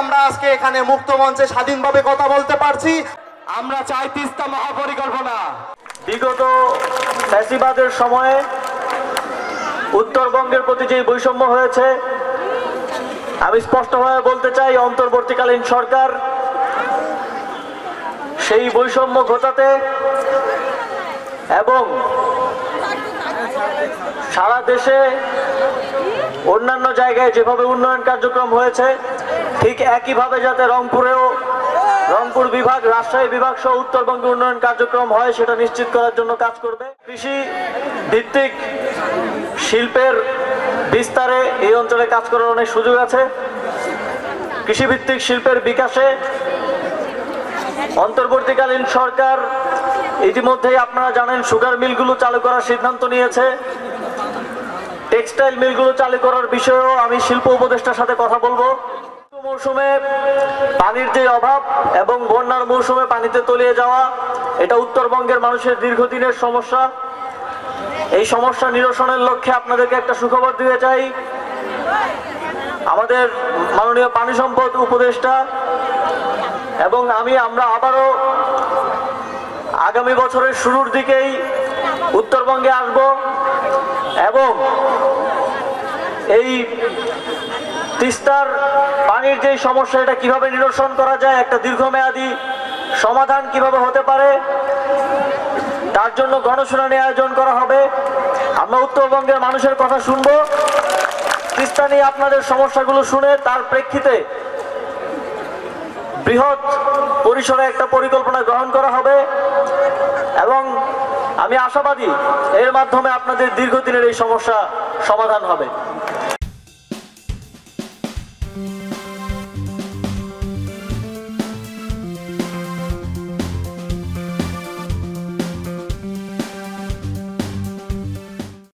আমরা আজকে এখানে মুক্ত মঞ্চে স্বাধীনভাবে কথা বলতে পারছি। আমরা চাই তিস্তা মহাপরিকল্পনা। বিগত ফ্যাসিবাদের সময়ে উত্তরবঙ্গের প্রতি যে বৈষম্য হয়েছে, আমি স্পষ্টভাবে বলতে চাই অন্তর্বর্তীকালীন সরকার সেই বৈষম্য ঘটাতে এবং সারা দেশে অন্যান্য জায়গায় যেভাবে উন্নয়ন কার্যক্রম হয়েছে ঠিক একইভাবে যাতে রংপুর বিভাগ, রাজশাহী বিভাগ সহ উত্তরবঙ্গে উন্নয়ন কার্যক্রম হয় সেটা নিশ্চিত করার জন্য কাজ করবে। কৃষি ভিত্তিক শিল্পের বিস্তারে এই অঞ্চলে কাজ করার অনেক সুযোগ আছে। কৃষিভিত্তিক শিল্পের বিকাশে অন্তর্বর্তীকালীন সরকার ইতিমধ্যেই আপনারা জানেন সুগার মিলগুলো চালু করার সিদ্ধান্ত নিয়েছে। টেক্সটাইল মিলগুলো চালু করার বিষয়েও আমি শিল্প উপদেষ্টার সাথে কথা বলবো। মৌসুমে পানির যে অভাব এবং বন্যার মৌসুমে পানিতে তলিয়ে যাওয়া, এটা উত্তরবঙ্গের মানুষের দীর্ঘদিনের সমস্যা। এই সমস্যা নিরসনের লক্ষ্যে আপনাদেরকে একটা সুখবর দিতে চাই। আমাদের মাননীয় পানি সম্পদ উপদেষ্টা এবং আমরা আবারও আগামী বছরের শুরুর দিকেই উত্তরবঙ্গে আসব এবং এই তিস্তার পানির যে সমস্যা এটা কিভাবে নিরসন করা যায়, একটা দীর্ঘমেয়াদী সমাধান কিভাবে হতে পারে তার জন্য গণশুনানি আয়োজন করা হবে। আমরা উত্তরবঙ্গের মানুষের কথা শুনবো, তিস্তা নিয়ে আপনাদের সমস্যাগুলো শুনে তার প্রেক্ষিতে বৃহৎ পরিসরে একটা পরিকল্পনা গ্রহণ করা হবে এবং আমি আশাবাদী এর মাধ্যমে আপনাদের দীর্ঘদিনের এই সমস্যা সমাধান হবে।